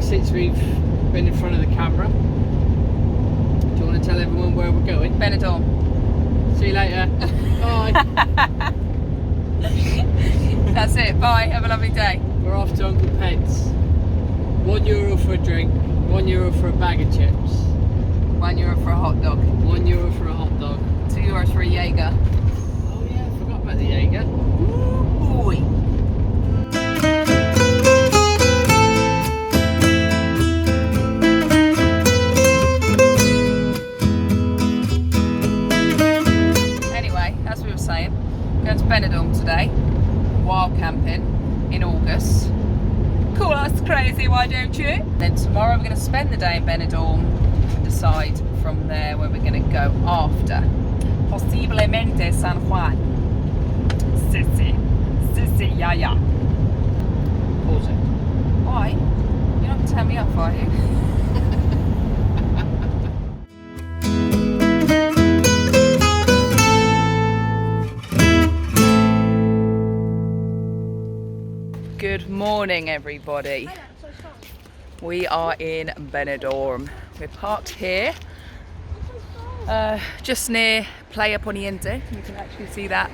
since we've been in front of the camera. Do you want to tell everyone where we're going? Benidorm. See you later. Bye. That's it. Bye. Have a lovely day. We're off to Uncle Ped's. €1 for a drink, €1 for a bag of chips. €1 for a hot dog. €1 for a hot dog. €2 for a Jaeger. Oh yeah, I forgot about the Jaeger. Ooh, boy. Anyway, as we were saying, going to Benidorm today. Wild camping in August. Cool, that's crazy, why don't you? Then tomorrow we're going to spend the day in Benidorm and decide from there where we're going to go after. Posiblemente San Juan. Sissi, yeah. Pause it. Why? You're not going to turn me off, are you? Good morning, everybody. We are in Benidorm. We're parked here, just near Playa Poniente. You can actually see that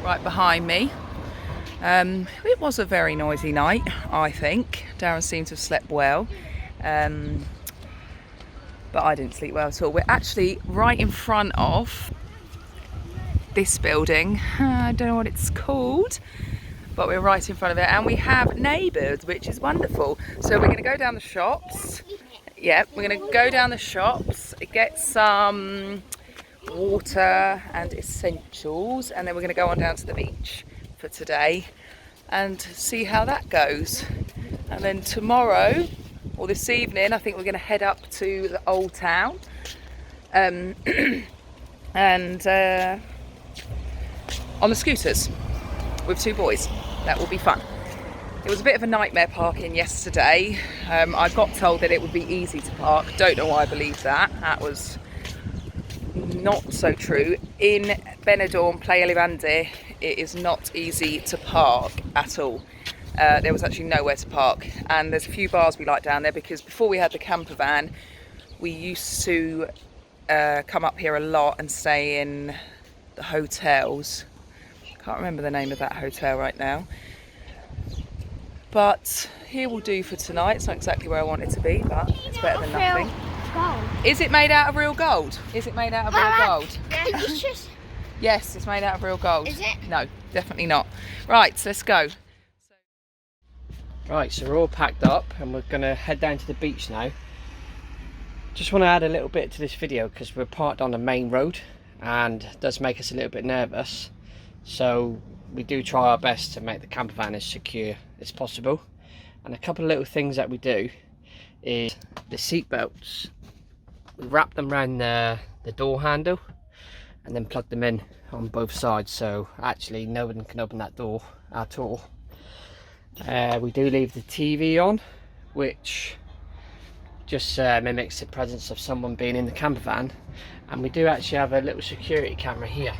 right behind me. It was a very noisy night, I think. Darren seemed to have slept well, but I didn't sleep well at all. We're actually right in front of this building. I don't know what it's called, but we're right in front of it, and we have neighbours, which is wonderful. So we're going to go down the shops. Yeah, we're going to go down the shops, get some water and essentials, and then we're going to go on down to the beach for today and see how that goes. And then tomorrow, or this evening, I think we're going to head up to the old town and on the scooters with 2 boys. That will be fun. It was a bit of a nightmare parking yesterday. I got told that it would be easy to park. Don't know why I believed that. That was not so true. In Benidorm, Playa, it is not easy to park at all. There was actually nowhere to park, and there's a few bars we like down there because before we had the CamperVan, we used to come up here a lot and stay in the hotels. Can't remember the name of that hotel right now, but here will do for tonight. It's not exactly where I want it to be, but it's better than nothing. Is it made out of real gold? Is it made out of real gold? Yes, it's made out of real gold. Is it? No, definitely not. Right, so let's go. Right, so we're all packed up and we're going to head down to the beach now. Just want to add a little bit to this video because we're parked on the main road and it does make us a little bit nervous. So we do try our best to make the campervan as secure as possible. And a couple of little things that we do is the seat belts. We wrap them around the door handle and then plug them in on both sides, so actually no one can open that door at all. We do leave the TV on, which just mimics the presence of someone being in the campervan. And we do actually have a little security camera here,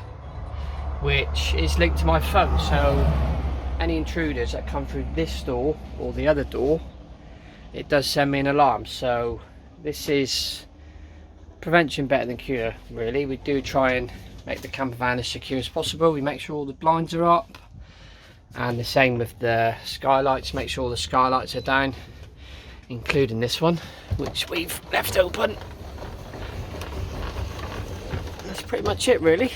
which is linked to my phone, so any intruders that come through this door or the other door, it does send me an alarm. So this is prevention better than cure, really. We do try and make the campervan as secure as possible. We make sure all the blinds are up, and the same with the skylights. Make sure all the skylights are down, including this one, which we've left open. That's pretty much it, really.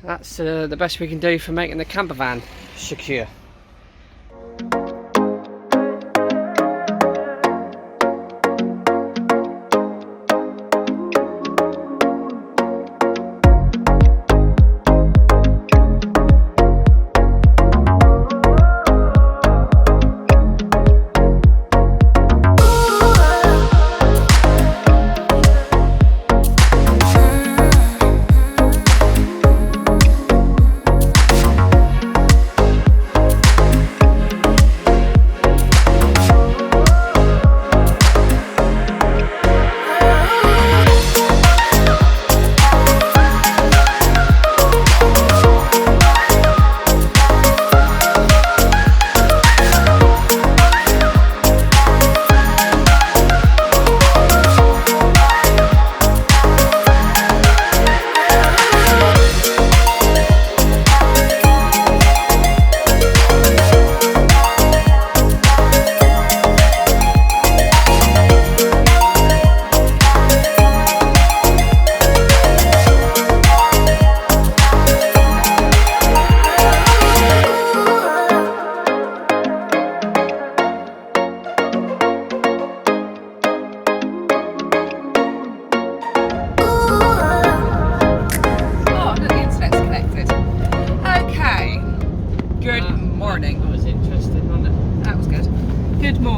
That's the best we can do for making the campervan secure.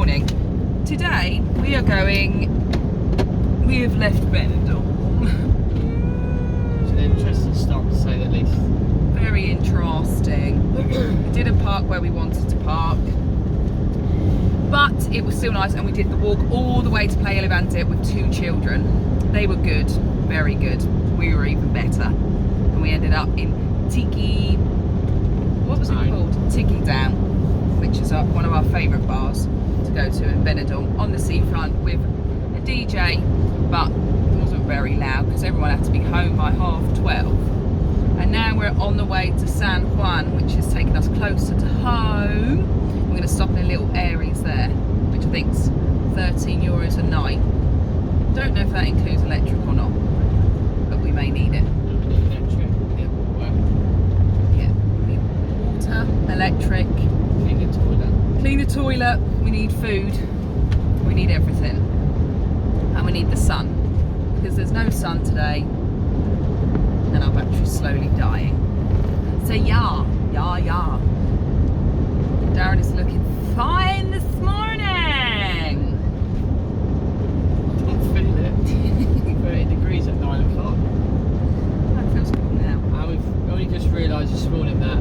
morning. Today we have left Benidorm. It's an interesting start to say the least. Very interesting. We didn't park where we wanted to park, but it was still nice, and we did the walk all the way to Playa with 2 children. They were good, very good. We were even better, and we ended up in what was it called? Tiki Down, which is one of our favourite bars to go to in Benidorm, on the seafront, with a DJ, but it wasn't very loud because everyone had to be home by 12:30. And now we're on the way to San Juan, which is taking us closer to home. We're going to stop in a little Aries there, which I think's €13 a night. Don't know if that includes electric or not, but we may need it. Electric, yeah, water. Yeah, we need water, electric. Clean the toilet. Clean the toilet, we need food, we need everything. And we need the sun, because there's no sun today and our battery's slowly dying. So yeah. Darren is looking fine this morning. I don't feel it. 30 degrees at 9 o'clock. That feels cool now. And we've only just realised this morning that,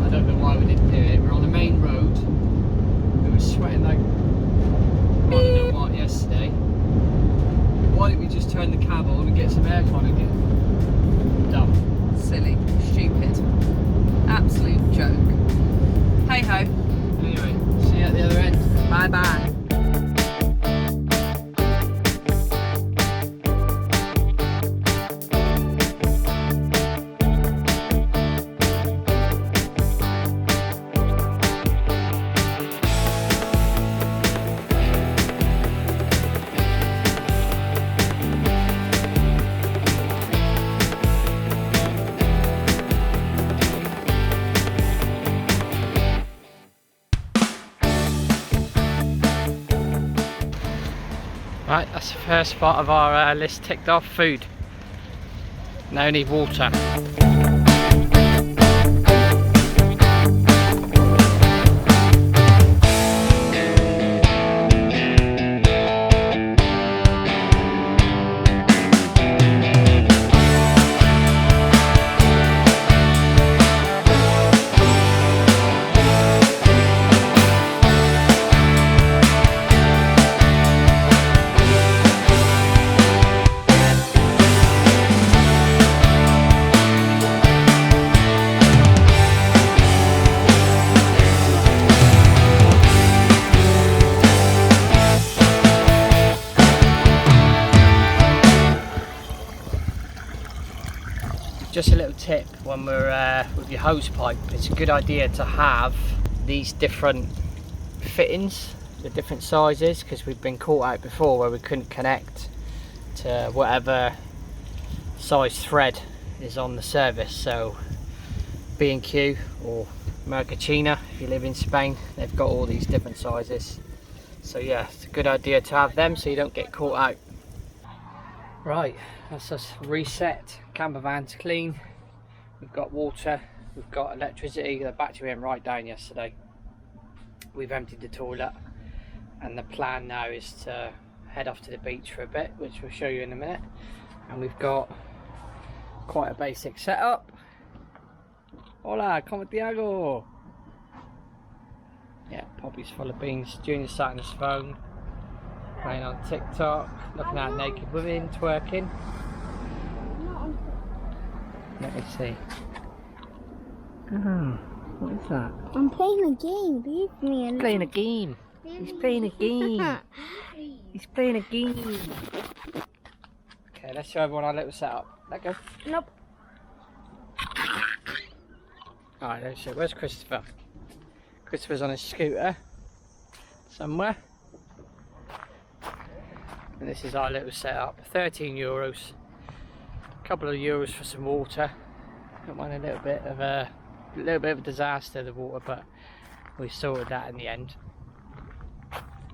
I don't know why we didn't do it, we're on the main road. We were sweating like I don't know what yesterday. Why didn't we just turn the cab on and get some aircon in it? Dumb. Silly, stupid, absolute joke. Hey ho. Anyway, see you at the other end. Bye bye. Right, that's the first part of our list ticked off. Food. Now need water. Just a little tip when we're with your hose pipe, it's a good idea to have these different fittings, the different sizes, because we've been caught out before where we couldn't connect to whatever size thread is on the service. So B&Q or Mercachina, if you live in Spain, they've got all these different sizes. So yeah, it's a good idea to have them so you don't get caught out. Right, that's us reset. CamperVan's clean. We've got water, we've got electricity. The battery went right down yesterday. We've emptied the toilet, and the plan now is to head off to the beach for a bit, which we'll show you in a minute. And we've got quite a basic setup. Hola, como te hago? Yeah, Poppy's full of beans. Junior's sat on his phone, playing on TikTok, looking at naked women twerking. Let me see. Oh, what is that? I'm playing a game. Leave me alone. Playing a game. He's playing a game. He's playing a game. Okay, let's show everyone our little setup. Let go. Nope. Alright, let's show. Where's Christopher? Christopher's on his scooter somewhere. And this is our little setup. €13. Couple of euros for some water. Don't mind a little bit of a disaster, the water, but we sorted that in the end.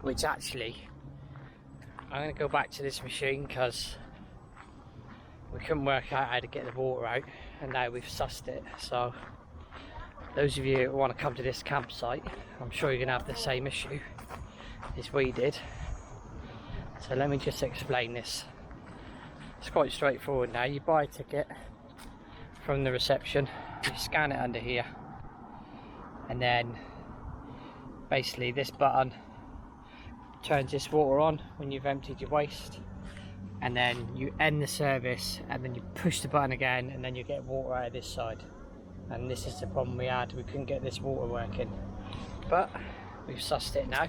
Which actually, I'm going to go back to this machine because we couldn't work out how to get the water out, and now we've sussed it. So those of you who want to come to this campsite, I'm sure you're going to have the same issue. as we did. So let me just explain this. It's quite straightforward now. You buy a ticket from the reception, you scan it under here, and then basically this button turns this water on when you've emptied your waste, and then you end the service, and then you push the button again, and then you get water out of this side. And this is the problem we had, we couldn't get this water working, but we've sussed it now.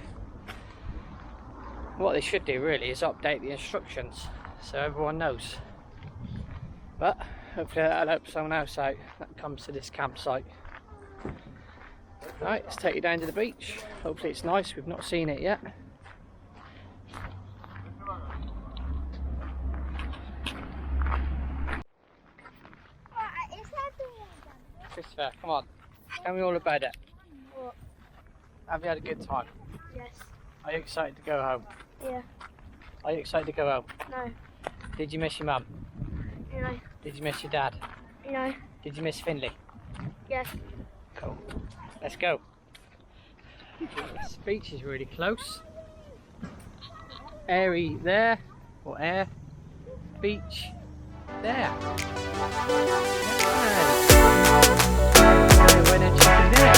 What they should do really is update the instructions so everyone knows, but hopefully that'll help someone else out that comes to this campsite. Right, let's take you down to the beach. Hopefully it's nice, we've not seen it yet. Christopher, come on, tell me all about it. What? Have you had a good time? Yes. Are you excited to go home? Yeah. Are you excited to go home? No. Did you miss your mum? No. Did you miss your dad? No. Did you miss Finley? Yes. Cool. Let's go. This beach is really close. Airy there, or air. Beach there. When a chicken there.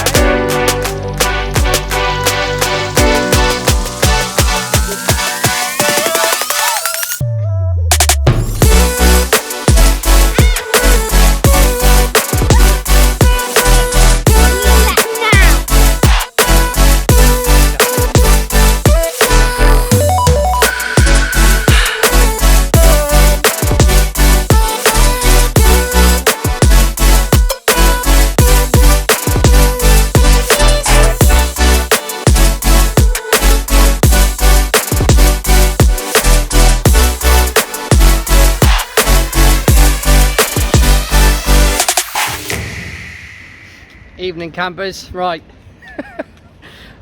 Evening campers, right.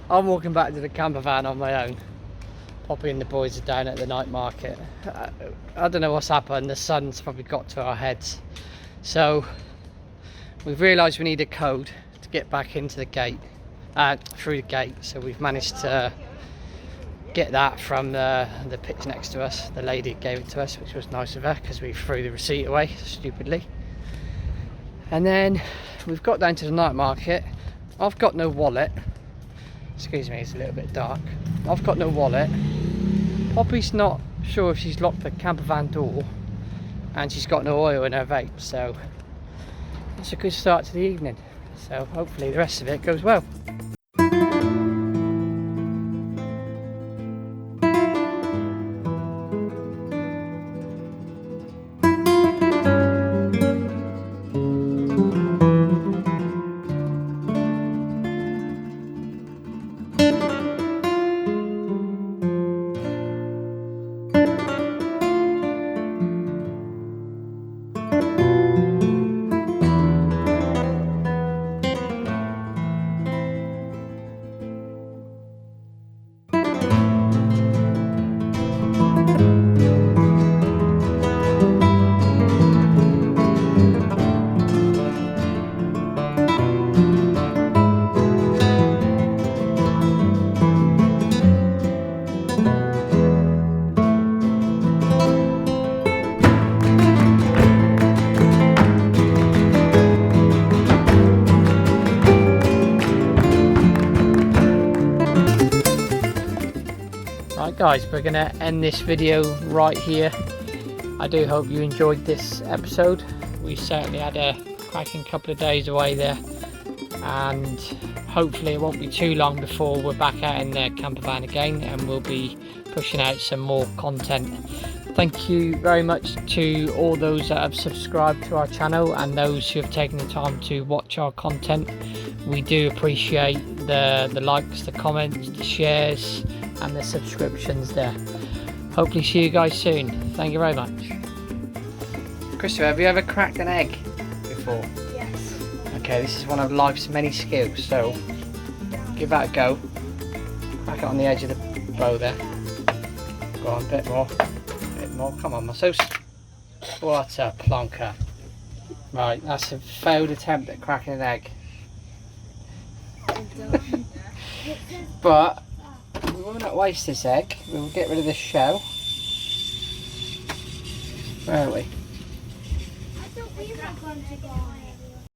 I'm walking back to the camper van on my own. Poppy and the boys are down at the night market. I don't know what's happened, the sun's probably got to our heads. So we've realised we need a code to get back into the gate, through the gate. So we've managed to get that from the pitch next to us. The lady gave it to us, which was nice of her because we threw the receipt away stupidly. And then we've got down to the night market. I've got no wallet. Excuse me, it's a little bit dark. I've got no wallet. Poppy's not sure if she's locked the camper van door, and she's got no oil in her vape, so it's a good start to the evening. So hopefully the rest of it goes well. Right guys, we're gonna end this video right here. I do hope you enjoyed this episode. We certainly had a cracking couple of days away there, and hopefully it won't be too long before we're back out in the camper van again, and we'll be pushing out some more content. Thank you very much to all those that have subscribed to our channel and those who have taken the time to watch our content. We do appreciate the likes, the comments, the shares and the subscriptions there. Hopefully see you guys soon. Thank you very much. Christopher, have you ever cracked an egg before? Yes. Okay, this is one of life's many skills, so give that a go. Crack it on the edge of the bow there. Go on, a bit more. Come on, Massos. What a plonker. Right, that's a failed attempt at cracking an egg. But will not waste this egg. We will get rid of this shell. Where are we? I thought we were going to go.